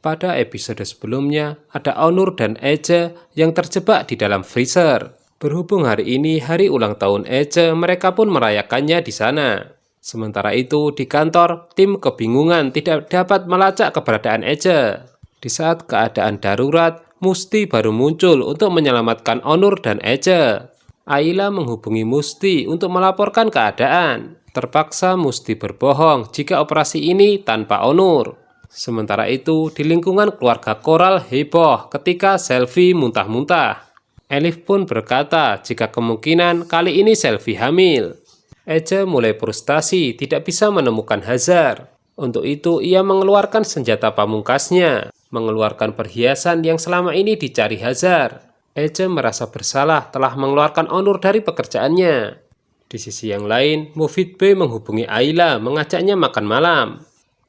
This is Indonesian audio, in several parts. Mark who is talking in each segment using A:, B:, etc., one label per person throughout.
A: Pada episode sebelumnya, ada Onur dan Ece yang terjebak di dalam freezer. Berhubung hari ini hari ulang tahun Ece, mereka pun merayakannya di sana. Sementara itu, di kantor, tim kebingungan tidak dapat melacak keberadaan Ece. Di saat keadaan darurat, Musti baru muncul untuk menyelamatkan Onur dan Ece. Ayla menghubungi Musti untuk melaporkan keadaan. Terpaksa Musti berbohong jika operasi ini tanpa Onur. Sementara itu, di lingkungan keluarga Koral heboh ketika Selvi muntah-muntah. Elif pun berkata jika kemungkinan kali ini Selvi hamil. Ece mulai frustasi tidak bisa menemukan Hazar. Untuk itu, ia mengeluarkan senjata pamungkasnya, mengeluarkan perhiasan yang selama ini dicari Hazar. Ece merasa bersalah telah mengeluarkan Onur dari pekerjaannya. Di sisi yang lain, Mufid B menghubungi Ayla mengajaknya makan malam.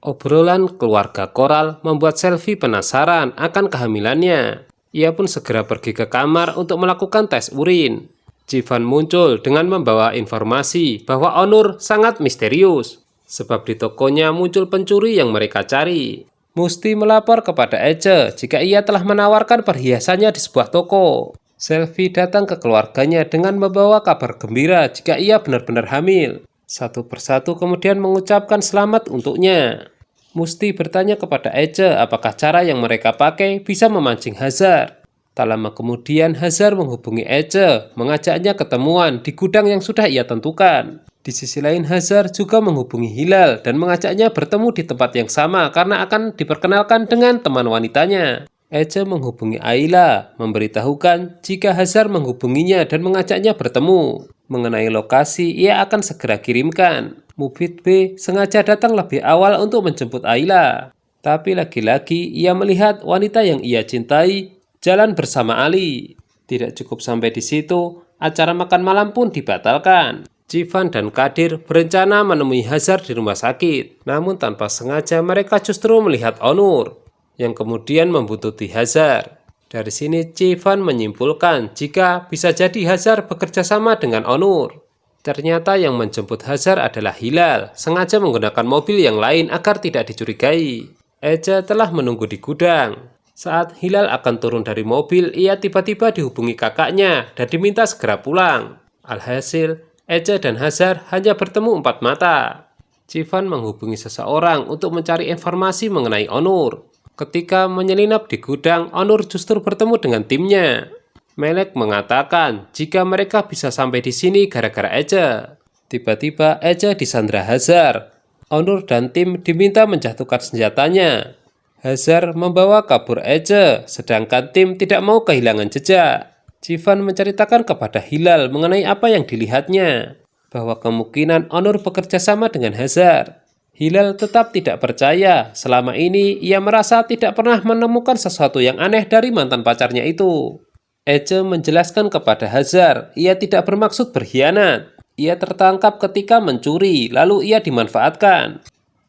A: Obrolan keluarga Koral membuat Selvi penasaran akan kehamilannya. Ia pun segera pergi ke kamar untuk melakukan tes urin. Jivan muncul dengan membawa informasi bahwa Onur sangat misterius, sebab di tokonya muncul pencuri yang mereka cari. Musti melapor kepada Ece jika ia telah menawarkan perhiasannya di sebuah toko. Selvi datang ke keluarganya dengan membawa kabar gembira jika ia benar-benar hamil. Satu persatu kemudian mengucapkan selamat untuknya. Musti bertanya kepada Ece apakah cara yang mereka pakai bisa memancing Hazar. Tak lama kemudian Hazar menghubungi Ece, mengajaknya ketemuan di gudang yang sudah ia tentukan. Di sisi lain Hazar juga menghubungi Hilal dan mengajaknya bertemu di tempat yang sama karena akan diperkenalkan dengan teman wanitanya. Ece menghubungi Ayla, memberitahukan jika Hazar menghubunginya dan mengajaknya bertemu. Mengenai lokasi, ia akan segera kirimkan. Mufid B sengaja datang lebih awal untuk menjemput Ayla. Tapi lagi-lagi ia melihat wanita yang ia cintai jalan bersama Ali. Tidak cukup sampai di situ, acara makan malam pun dibatalkan. Jivan dan Kadir berencana menemui Hazar di rumah sakit. Namun tanpa sengaja mereka justru melihat Onur yang kemudian membuntuti Hazar. Dari sini Jivan menyimpulkan jika bisa jadi Hazar bekerja sama dengan Onur. Ternyata yang menjemput Hazar adalah Hilal, sengaja menggunakan mobil yang lain agar tidak dicurigai. Ece telah menunggu di gudang. Saat Hilal akan turun dari mobil, ia tiba-tiba dihubungi kakaknya dan diminta segera pulang. Alhasil, Ece dan Hazar hanya bertemu empat mata. Jivan menghubungi seseorang untuk mencari informasi mengenai Onur. Ketika menyelinap di gudang, Onur justru bertemu dengan timnya. Melek mengatakan jika mereka bisa sampai di sini gara-gara Ece. Tiba-tiba Ece disandra Hazar. Onur dan tim diminta menjatuhkan senjatanya. Hazar membawa kabur Ece, sedangkan tim tidak mau kehilangan jejak. Jivan menceritakan kepada Hilal mengenai apa yang dilihatnya, bahwa kemungkinan Onur bekerja sama dengan Hazar. Hilal tetap tidak percaya, selama ini ia merasa tidak pernah menemukan sesuatu yang aneh dari mantan pacarnya itu. Ece menjelaskan kepada Hazar, ia tidak bermaksud berkhianat. Ia tertangkap ketika mencuri, lalu ia dimanfaatkan.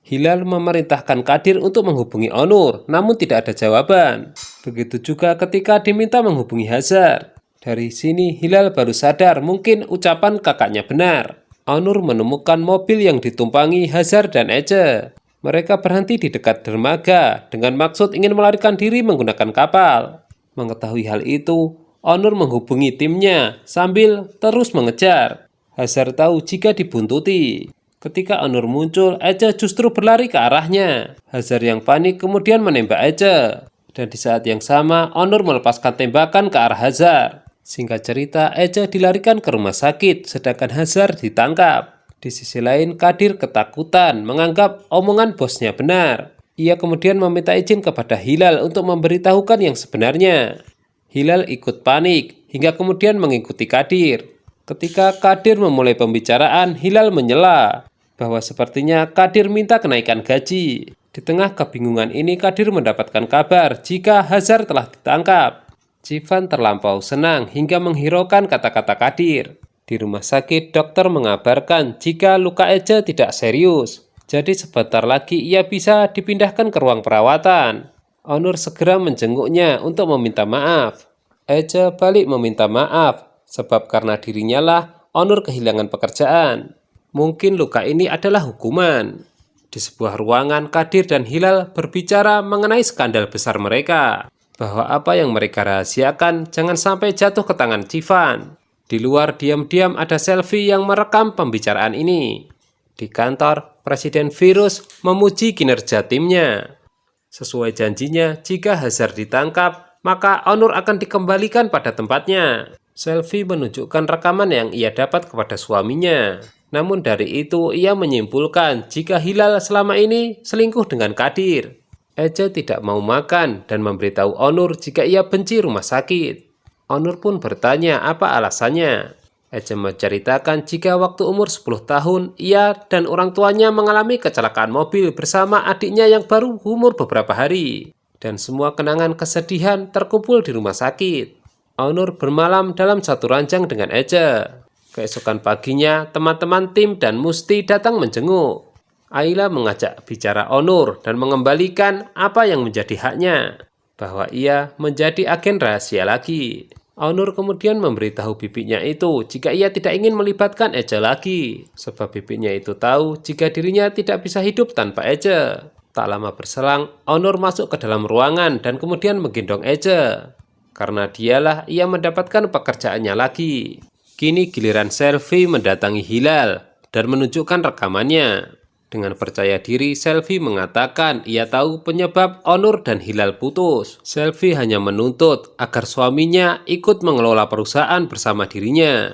A: Hilal memerintahkan Kadir untuk menghubungi Onur, namun tidak ada jawaban. Begitu juga ketika diminta menghubungi Hazar. Dari sini Hilal baru sadar mungkin ucapan kakaknya benar. Onur menemukan mobil yang ditumpangi Hazar dan Ece. Mereka berhenti di dekat dermaga dengan maksud ingin melarikan diri menggunakan kapal. Mengetahui hal itu, Onur menghubungi timnya sambil terus mengejar. Hazar tahu jika dibuntuti. Ketika Onur muncul, Ece justru berlari ke arahnya. Hazar yang panik kemudian menembak Ece. Dan di saat yang sama, Onur melepaskan tembakan ke arah Hazar. Singkat cerita, Ece dilarikan ke rumah sakit, sedangkan Hazar ditangkap. Di sisi lain, Kadir ketakutan menganggap omongan bosnya benar. Ia kemudian meminta izin kepada Hilal untuk memberitahukan yang sebenarnya. Hilal ikut panik, hingga kemudian mengikuti Kadir. Ketika Kadir memulai pembicaraan, Hilal menyela bahwa sepertinya Kadir minta kenaikan gaji. Di tengah kebingungan ini, Kadir mendapatkan kabar jika Hazar telah ditangkap. Jivan terlampau senang hingga menghiraukan kata-kata Kadir. Di rumah sakit, dokter mengabarkan jika luka Ece tidak serius. Jadi sebentar lagi ia bisa dipindahkan ke ruang perawatan. Onur segera menjenguknya untuk meminta maaf. Ece balik meminta maaf, sebab karena dirinya lah Onur kehilangan pekerjaan. Mungkin luka ini adalah hukuman. Di sebuah ruangan, Kadir dan Hilal berbicara mengenai skandal besar mereka, bahwa apa yang mereka rahasiakan jangan sampai jatuh ke tangan Civan. Di luar diam-diam ada selfie yang merekam pembicaraan ini. Di kantor, Presiden Virus memuji kinerja timnya. Sesuai janjinya, jika Hazard ditangkap, maka Onur akan dikembalikan pada tempatnya. Selfie menunjukkan rekaman yang ia dapat kepada suaminya. Namun dari itu, ia menyimpulkan jika Hilal selama ini selingkuh dengan Kadir. Ece tidak mau makan dan memberitahu Onur jika ia benci rumah sakit. Onur pun bertanya apa alasannya. Ece menceritakan jika waktu umur 10 tahun, ia dan orang tuanya mengalami kecelakaan mobil bersama adiknya yang baru umur beberapa hari. Dan semua kenangan kesedihan terkumpul di rumah sakit. Onur bermalam dalam satu ranjang dengan Ece. Keesokan paginya, teman-teman tim dan Musti datang menjenguk. Ayla mengajak bicara Onur dan mengembalikan apa yang menjadi haknya, bahwa ia menjadi agen rahasia lagi. Onur kemudian memberitahu bibinya itu jika ia tidak ingin melibatkan Ece lagi, sebab bibinya itu tahu jika dirinya tidak bisa hidup tanpa Ece. Tak lama berselang, Onur masuk ke dalam ruangan dan kemudian menggendong Ece. Karena dialah ia mendapatkan pekerjaannya lagi. Kini giliran Selvi mendatangi Hilal dan menunjukkan rekamannya. Dengan percaya diri, Selvi mengatakan ia tahu penyebab Onur dan Hilal putus. Selvi hanya menuntut agar suaminya ikut mengelola perusahaan bersama dirinya.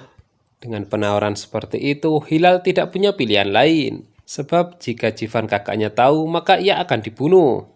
A: Dengan penawaran seperti itu, Hilal tidak punya pilihan lain. Sebab jika Civan kakaknya tahu, maka ia akan dibunuh.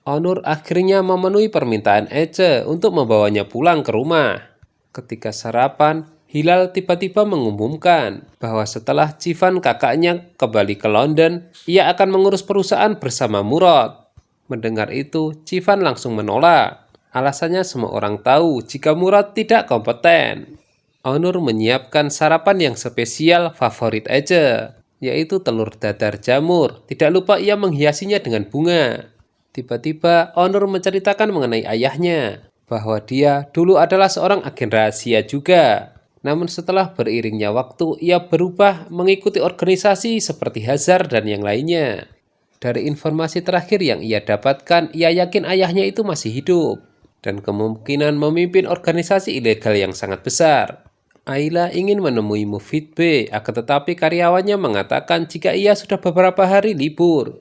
A: Onur akhirnya memenuhi permintaan Ece untuk membawanya pulang ke rumah. Ketika sarapan, Hilal tiba-tiba mengumumkan bahwa setelah Civan kakaknya kembali ke London, ia akan mengurus perusahaan bersama Murad. Mendengar itu, Civan langsung menolak. Alasannya semua orang tahu jika Murad tidak kompeten. Onur menyiapkan sarapan yang spesial favorit Ece, yaitu telur dadar jamur. Tidak lupa ia menghiasinya dengan bunga. Tiba-tiba Onur menceritakan mengenai ayahnya, bahwa dia dulu adalah seorang agen rahasia juga. Namun setelah beriringnya waktu, ia berubah mengikuti organisasi seperti Hazard dan yang lainnya. Dari informasi terakhir yang ia dapatkan, ia yakin ayahnya itu masih hidup, dan kemungkinan memimpin organisasi ilegal yang sangat besar. Ayla ingin menemui Mufid B, akan tetapi karyawannya mengatakan jika ia sudah beberapa hari libur.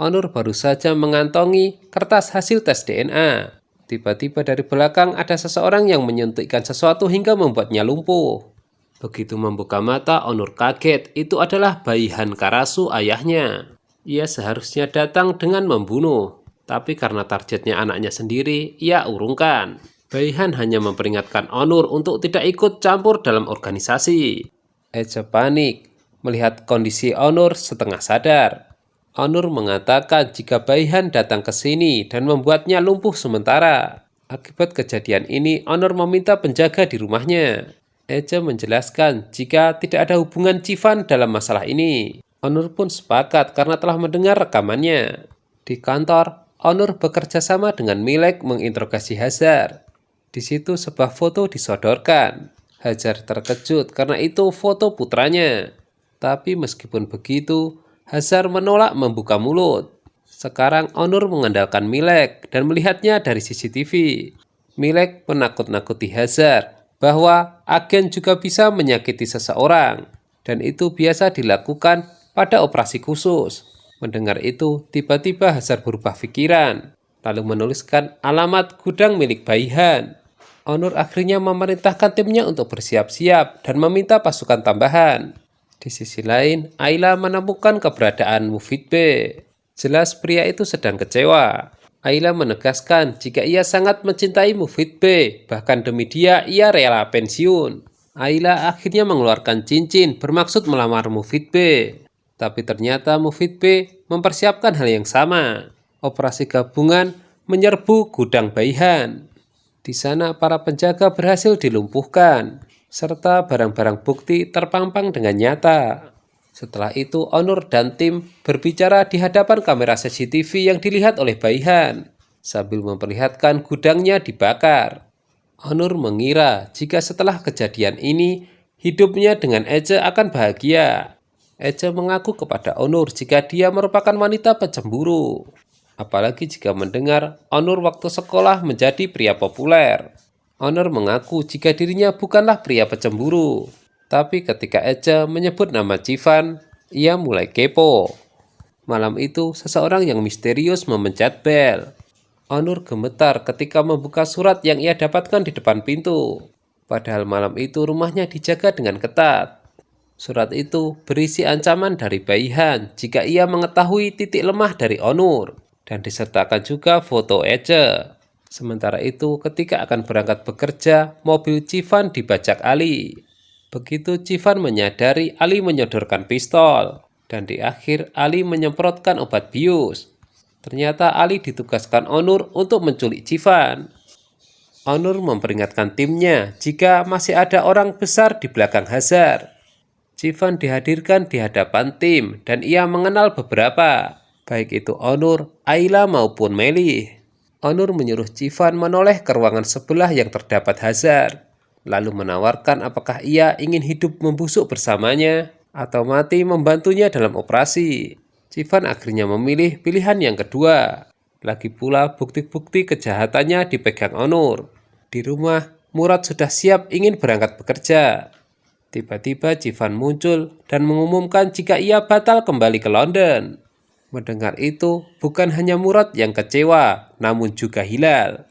A: Onur baru saja mengantongi kertas hasil tes DNA. Tiba-tiba dari belakang ada seseorang yang menyuntikkan sesuatu hingga membuatnya lumpuh. Begitu membuka mata, Onur kaget. Itu adalah Baihan Karasu, ayahnya. Ia seharusnya datang dengan membunuh, tapi karena targetnya anaknya sendiri, ia urungkan. Baihan hanya memperingatkan Onur untuk tidak ikut campur dalam organisasi. Ece panik melihat kondisi Onur setengah sadar. Onur mengatakan jika Baihan datang ke sini dan membuatnya lumpuh sementara. Akibat kejadian ini, Onur meminta penjaga di rumahnya. Ece menjelaskan jika tidak ada hubungan Civan dalam masalah ini. Onur pun sepakat karena telah mendengar rekamannya. Di kantor, Onur bekerja sama dengan Milek menginterogasi Hazard. Di situ sebuah foto disodorkan. Hazard terkejut karena itu foto putranya. Tapi meskipun begitu, Hazard menolak membuka mulut. Sekarang Onur mengandalkan Milek dan melihatnya dari CCTV. Milek menakut-nakuti Hazard bahwa agen juga bisa menyakiti seseorang, dan itu biasa dilakukan pada operasi khusus. Mendengar itu, tiba-tiba Hazard berubah pikiran, lalu menuliskan alamat gudang milik Baihan. Onur akhirnya memerintahkan timnya untuk bersiap-siap dan meminta pasukan tambahan. Di sisi lain, Ayla menemukan keberadaan Mufid B. Jelas pria itu sedang kecewa. Ayla menegaskan jika ia sangat mencintai Mufid B, bahkan demi dia ia rela pensiun. Ayla akhirnya mengeluarkan cincin bermaksud melamar Mufid B. Tapi ternyata Mufid B mempersiapkan hal yang sama. Operasi gabungan menyerbu gudang Baihan. Di sana para penjaga berhasil dilumpuhkan, serta barang-barang bukti terpampang dengan nyata. Setelah itu, Onur dan tim berbicara di hadapan kamera CCTV yang dilihat oleh Baihan, sambil memperlihatkan gudangnya dibakar. Onur mengira jika setelah kejadian ini, hidupnya dengan Ece akan bahagia. Ece mengaku kepada Onur jika dia merupakan wanita pecemburu. Apalagi jika mendengar Onur waktu sekolah menjadi pria populer. Onur mengaku jika dirinya bukanlah pria pecemburu. Tapi ketika Ece menyebut nama Civan, ia mulai kepo. Malam itu, seseorang yang misterius memencet bel. Onur gemetar ketika membuka surat yang ia dapatkan di depan pintu. Padahal malam itu rumahnya dijaga dengan ketat. Surat itu berisi ancaman dari Baihan jika ia mengetahui titik lemah dari Onur, dan disertakan juga foto Ece. Sementara itu, ketika akan berangkat bekerja, mobil Civan dibajak Ali. Begitu Civan menyadari, Ali menyodorkan pistol, dan di akhir Ali menyemprotkan obat bius. Ternyata Ali ditugaskan Onur untuk menculik Civan. Onur memperingatkan timnya jika masih ada orang besar di belakang Hazar. Civan dihadirkan di hadapan tim dan ia mengenal beberapa, baik itu Onur, Ayla maupun Melih. Onur menyuruh Civan menoleh ke ruangan sebelah yang terdapat Hazar, lalu menawarkan apakah ia ingin hidup membusuk bersamanya atau mati membantunya dalam operasi. Civan akhirnya memilih pilihan yang kedua. Lagi pula bukti-bukti kejahatannya dipegang Onur. Di rumah, Murad sudah siap ingin berangkat bekerja. Tiba-tiba Civan muncul dan mengumumkan jika ia batal kembali ke London. Mendengar itu, bukan hanya Murad yang kecewa, namun juga Hilal.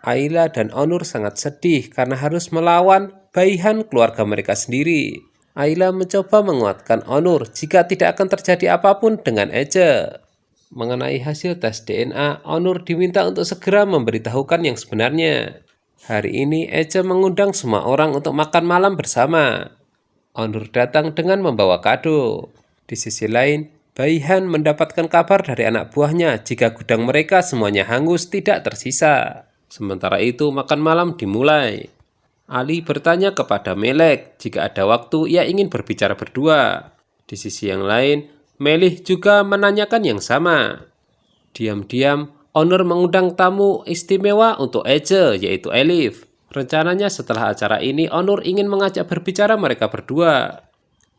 A: Ayla dan Onur sangat sedih karena harus melawan Baihan keluarga mereka sendiri. Ayla mencoba menguatkan Onur jika tidak akan terjadi apapun dengan Ece. Mengenai hasil tes DNA, Onur diminta untuk segera memberitahukan yang sebenarnya. Hari ini Ece mengundang semua orang untuk makan malam bersama. Onur datang dengan membawa kado. Di sisi lain, Baihan mendapatkan kabar dari anak buahnya jika gudang mereka semuanya hangus tidak tersisa. Sementara itu makan malam dimulai. Ali bertanya kepada Melek jika ada waktu ia ingin berbicara berdua. Di sisi yang lain, Melih juga menanyakan yang sama. Diam-diam, Onur mengundang tamu istimewa untuk Ece, yaitu Elif. Rencananya setelah acara ini, Onur ingin mengajak berbicara mereka berdua.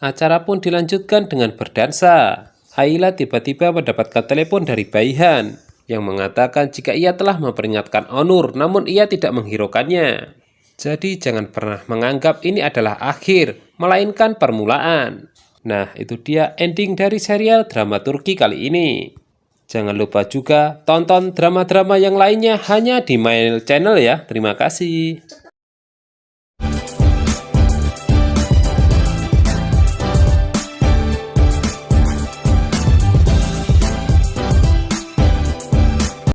A: Acara pun dilanjutkan dengan berdansa. Ayla tiba-tiba mendapatkan telepon dari Baihan yang mengatakan jika ia telah memperingatkan Onur, namun ia tidak menghiraukannya. Jadi jangan pernah menganggap ini adalah akhir, melainkan permulaan. Nah, itu dia ending dari serial drama Turki kali ini. Jangan lupa juga tonton drama-drama yang lainnya hanya di My Channel ya. Terima kasih.